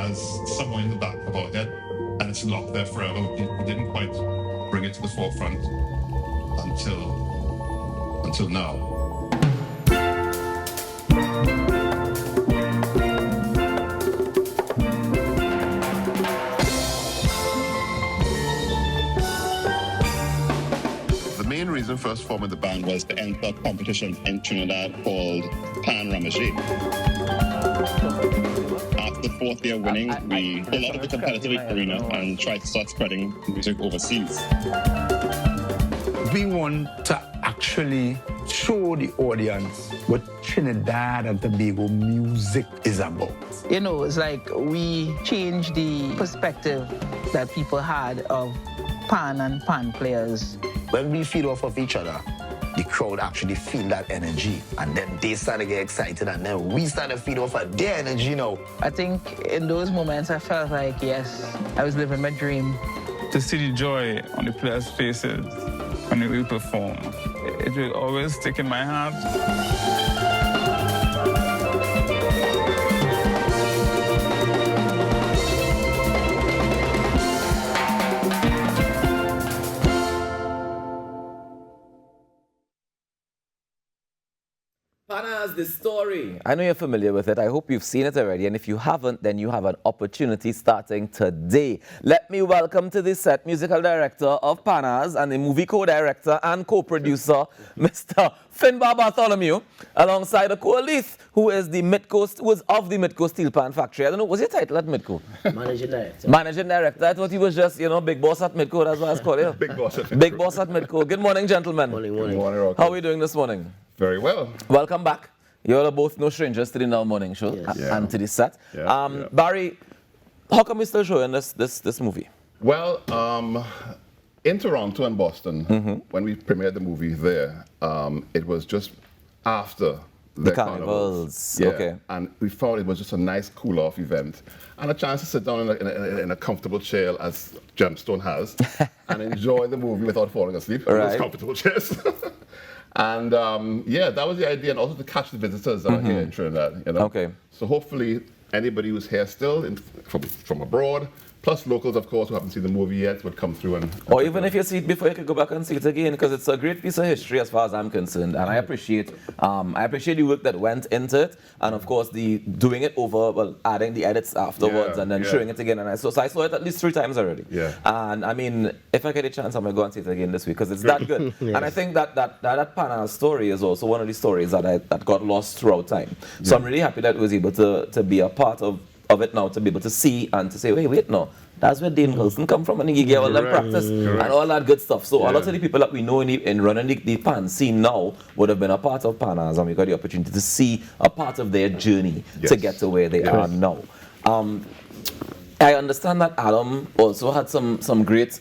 has someone in the back of our head, and it's locked there forever. We didn't quite bring it to the forefront until now. The main reason for us forming the band was to enter a competition in Trinidad called Pan Ramage. After the fourth year winning, we pulled out of the competitive arena and tried to start spreading music overseas. We want to actually show the audience what Trinidad and Tobago music is about. You know, it's like we changed the perspective that people had of pan and pan players. When we feed off of each other, the crowd actually feel that energy, and then they start to get excited, and then we start to feed off of their energy now. I think in those moments I felt like, yes, I was living my dream. To see the joy on the players' faces when we perform, it will always stick in my heart. Panazz The Story. I know you're familiar with it. I hope you've seen it already. And if you haven't, then you have an opportunity starting today. Let me welcome to the set musical director of Panazz and the movie co-director and co-producer, Mr. Finbar Bartholomew, alongside a co-leith who is the Midco, who is of the Midco Steel Pan Factory. I don't know, what's your title at Midco? Managing Director. Managing Director. I thought he was just, you know, Big Boss at Midco. That's what I was calling him. Big Boss at Midco. Big Boss at Midco. Good morning, gentlemen. Morning. Good morning, Rawkus. How are we doing this morning? Very well. Welcome back. You all are both no strangers to the Now Morning Show and to the set. Barry, how come we're still showing this movie? Well, in Toronto and Boston, when we premiered the movie there, it was just after the carnivals. Yeah, okay. And we found it was just a nice cool-off event and a chance to sit down in a comfortable chair, as Gemstone has, and enjoy the movie without falling asleep in those comfortable chairs. And yeah, that was the idea, and also to catch the visitors that are here in Trinidad. You know? Okay. So hopefully anybody who's here still from abroad, plus locals, of course, who haven't seen the movie yet, would come through and or even if you see it before, you could go back and see it again, because it's a great piece of history as far as I'm concerned, and I appreciate the work that went into it, and of course the doing it over, well, adding the edits afterwards, and then showing it again, and I saw it at least 3 times already. Yeah. And I mean, if I get a chance, I'm gonna go and see it again this week because it's that good. Yes. And I think that Panazz story is also one of the stories that got lost throughout time. So I'm really happy that I was able to be a part of it now, to be able to see and to say, wait, no, that's where Dane Wilson come from, and he gave all that practice and all that good stuff. So a lot of the people that we know in running the pan scene now would have been a part of Panazz, and we got the opportunity to see a part of their journey to get to where they are now. I understand that Adam also had some great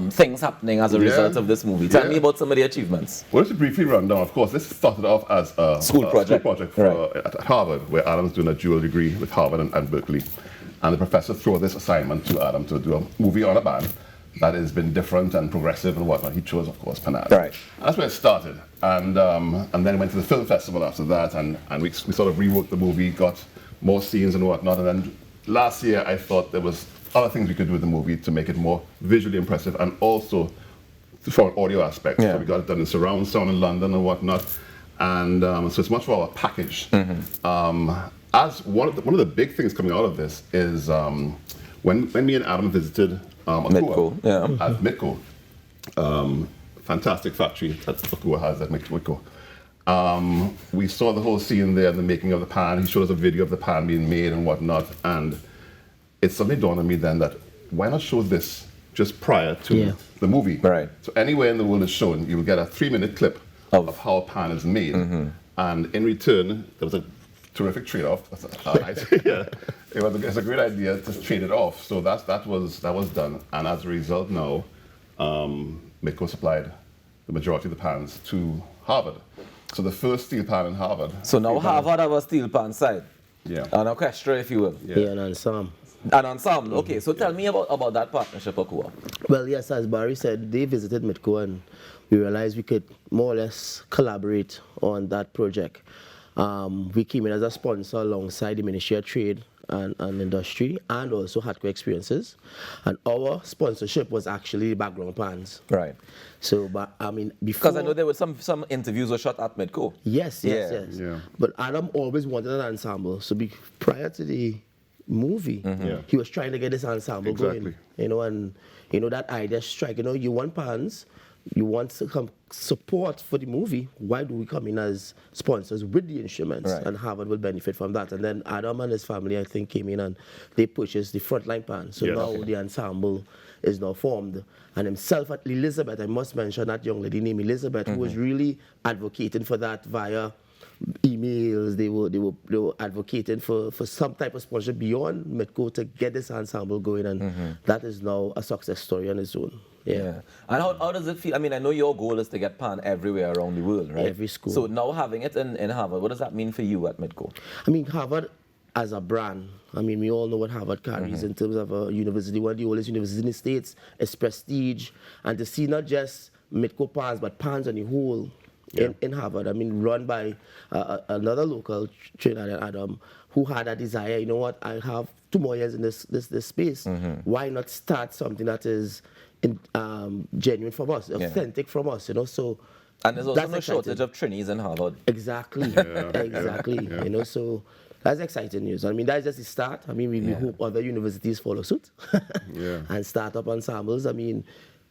things happening as a result of this movie. Tell me about some of the achievements. Well, just to briefly run down, of course, this started off as a school project at Harvard, where Adam's doing a dual degree with Harvard and Berkeley. And the professor threw this assignment to Adam to do a movie on a band that has been different and progressive and whatnot. He chose, of course, Panazz. Right. And that's where it started. And then went to the film festival after that, and we sort of reworked the movie, got more scenes and whatnot, and then last year, I thought there was other things we could do with the movie to make it more visually impressive and also for an audio aspect. So we got it done in surround sound in London and whatnot. And so it's much more of a package. As one of the big things coming out of this is when me and Adam visited Midco at Midco, fantastic factory that Akua has at Midco. We saw the whole scene there, the making of the pan. He showed us a video of the pan being made and whatnot, and it suddenly dawned on me then that why not show this just prior to the movie? Right. So anywhere in the world it's shown, you will get a 3-minute clip of how a pan is made, and in return there was a terrific trade-off. It's a great idea to trade it off. So that was done, and as a result now, Midco supplied the majority of the pans to Harvard. So the first steel pan in Harvard. So now Harvard have a steel pan side. Yeah. An orchestra, if you will. Yeah, an ensemble. An ensemble. Okay, so tell me about that partnership, Akua. Well, yes, as Barry said, they visited Midco and we realized we could more or less collaborate on that project. We came in as a sponsor alongside the Ministry of Trade and industry, and also hardcore experiences. And our sponsorship was actually background pans. Right. So, but I mean, before... Because I know there were some interviews were shot at Midco. Yes. Yeah. But Adam always wanted an ensemble. So prior to the movie, he was trying to get this ensemble going. And that idea strike. You want pans, you want some support for the movie. Why do we come in as sponsors with the instruments? Right. And Harvard will benefit from that. And then Adam and his family, I think, came in and they purchased the frontline pans. So now the ensemble is now formed. And himself, Elizabeth, I must mention that young lady named Elizabeth, who was really advocating for that via emails. They were advocating for some type of sponsorship beyond Midco to get this ensemble going, and that is now a success story on its own. Yeah. And how does it feel? I mean, I know your goal is to get pan everywhere around the world, right? Every school. So now having it in Harvard, what does that mean for you at Midco? I mean, Harvard as a brand, I mean, we all know what Harvard carries in terms of a university, one of the oldest universities in the States, it's prestige, and to see not just Midco pans, but pans on the whole in Harvard, I mean, run by another local trainer, Adam, who had a desire, you know what, I have 2 more years in this space, why not start something that is genuine from us, authentic from us, so... And there's also no shortage of trainees in Harvard. Exactly, exactly, so... That's exciting news. I mean, that's just the start. I mean, we hope other universities follow suit and start up ensembles. I mean,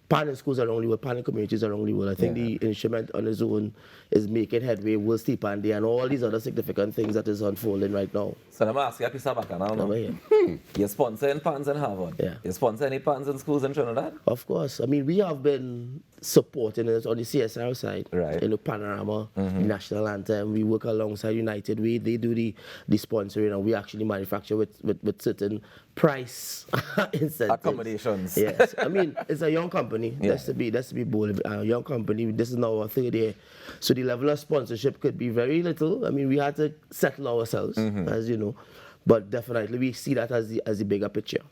panel schools around the world, panel communities around the world. I think the instrument on its own is making headway, World Stipend Day, and all these other significant things that is unfolding right now. So let me ask you a piece of background now. You're sponsoring pans in Harvard. Yeah. You sponsor any pans in schools in Trinidad? Of course. I mean, we have been supporting it on the CSR side. Right. In the Panorama, the National Anthem. We work alongside United Way. They do the sponsoring, and we actually manufacture with certain price incentives. Accommodations. Yes. I mean, it's a young company. That's to be bold. A young company. This is now our 3rd year. So the level of sponsorship could be very little. I mean, we had to settle ourselves, as you know. But definitely we see that as the bigger picture,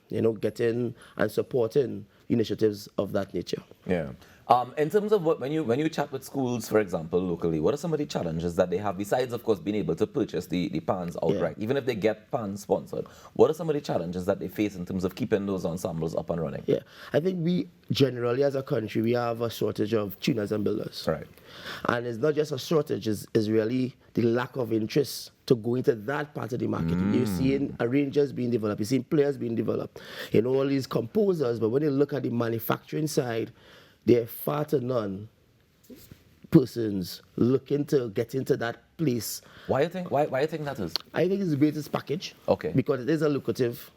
getting and supporting initiatives of that nature. Yeah. In terms of when you chat with schools, for example, locally, what are some of the challenges that they have besides, of course, being able to purchase the pans outright? Even if they get pans sponsored, what are some of the challenges that they face in terms of keeping those ensembles up and running? Yeah, I think we generally, as a country, we have a shortage of tuners and builders. Right. And it's not just a shortage; it's really the lack of interest to go into that part of the market. You're seeing arrangers being developed, you're seeing players being developed, all these composers. But when you look at the manufacturing side, there are far to none persons looking to get into that place. Why you think that is? I think it's the greatest package. Okay. Because it is a lucrative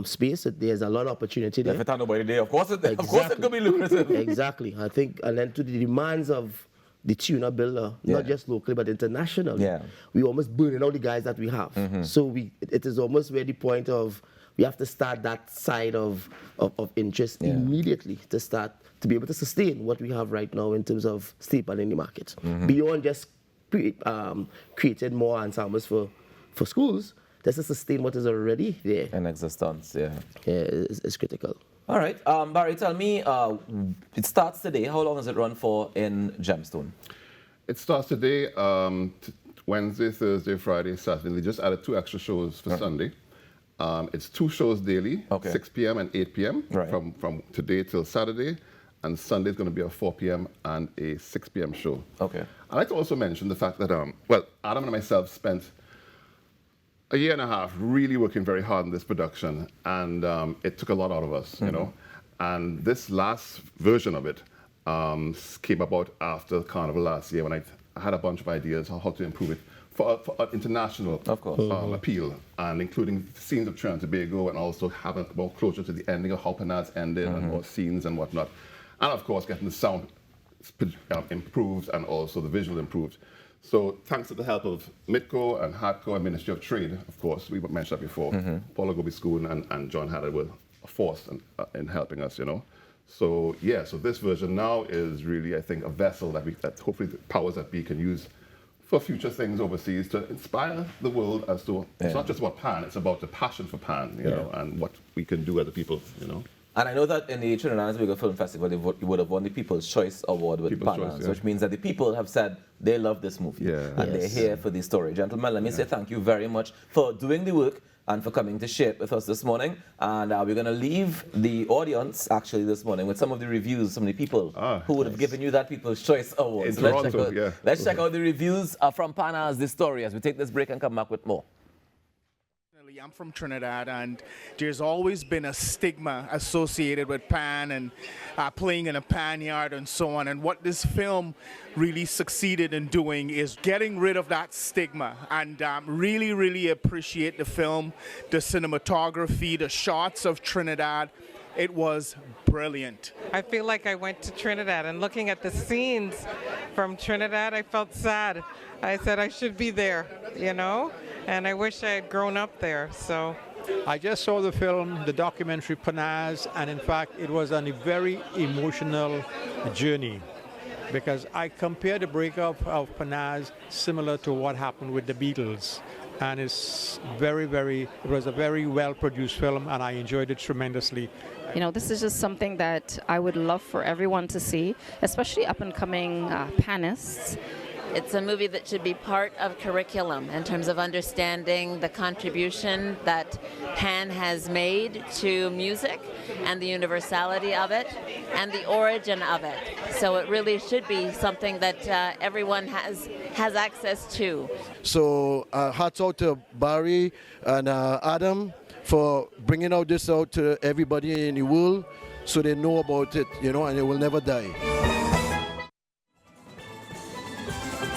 space. There's a lot of opportunity there. If it's nobody there, of course it could be lucrative. Exactly. I think, and then to the demands of the tuner builder, not just locally but internationally, we almost burning out the guys that we have. So it is almost where the point of we have to start that side of interest immediately to be able to sustain what we have right now in terms of stipend in the market. Beyond just creating more ensembles for schools, just to sustain what is already there. In existence, is critical. All right, Barry, tell me, it starts today. How long does it run for in Gemstone? It starts today, Wednesday, Thursday, Friday, Saturday. They just added 2 extra shows for Sunday. It's 2 shows daily, 6 p.m. and 8 p.m. From today till Saturday. And Sunday is going to be a 4 p.m. and a 6 p.m. show. Okay. I'd like to also mention the fact that, Adam and myself spent a year and a half really working very hard on this production, and it took a lot out of us, And this last version of it came about after Carnival last year when I had a bunch of ideas on how to improve it for international appeal, and including scenes of Trinidad and Tobago, and also having more closure to the ending of how Panazz ended and more scenes and whatnot. And of course, getting the sound improved and also the visual improved. So thanks to the help of Midco and Hardcore and Ministry of Trade, of course, we mentioned that before, Paula Gobi School and John Haddad were a force in helping us, So so this version now is really, I think, a vessel that hopefully the powers that be can use for future things overseas to inspire the world as to, it's not just about pan, it's about the passion for pan, you know, and what we can do as a people, And I know that in the Trinidad and Tobago Film Festival, you would have won the People's Choice Award with Panazz, which means that the people have said they love this movie and they're here for the story. Gentlemen, let me say thank you very much for doing the work and for coming to share it with us this morning. And we're going to leave the audience actually this morning with some of the reviews, some of the people who would have given you that People's Choice Award. So let's check out the reviews from Panazz The Story as we take this break and come back with more. I'm from Trinidad, and there's always been a stigma associated with pan and playing in a pan yard and so on. And what this film really succeeded in doing is getting rid of that stigma, and really, really appreciate the film, the cinematography, the shots of Trinidad. It was brilliant. I feel like I went to Trinidad, and looking at the scenes from Trinidad, I felt sad. I said I should be there, you know, and I wish I had grown up there, so. I just saw the film, the documentary Panazz, and in fact, it was a very emotional journey, because I compare the breakup of Panazz similar to what happened with the Beatles. And it's it was a very well-produced film, and I enjoyed it tremendously. You know, this is just something that I would love for everyone to see, especially up-and-coming panists. It's a movie that should be part of curriculum in terms of understanding the contribution that pan has made to music and the universality of it and the origin of it. So it really should be something that everyone has access to. So hats out to Barry and Adam for bringing out this out to everybody in the world so they know about it, you know, and it will never die.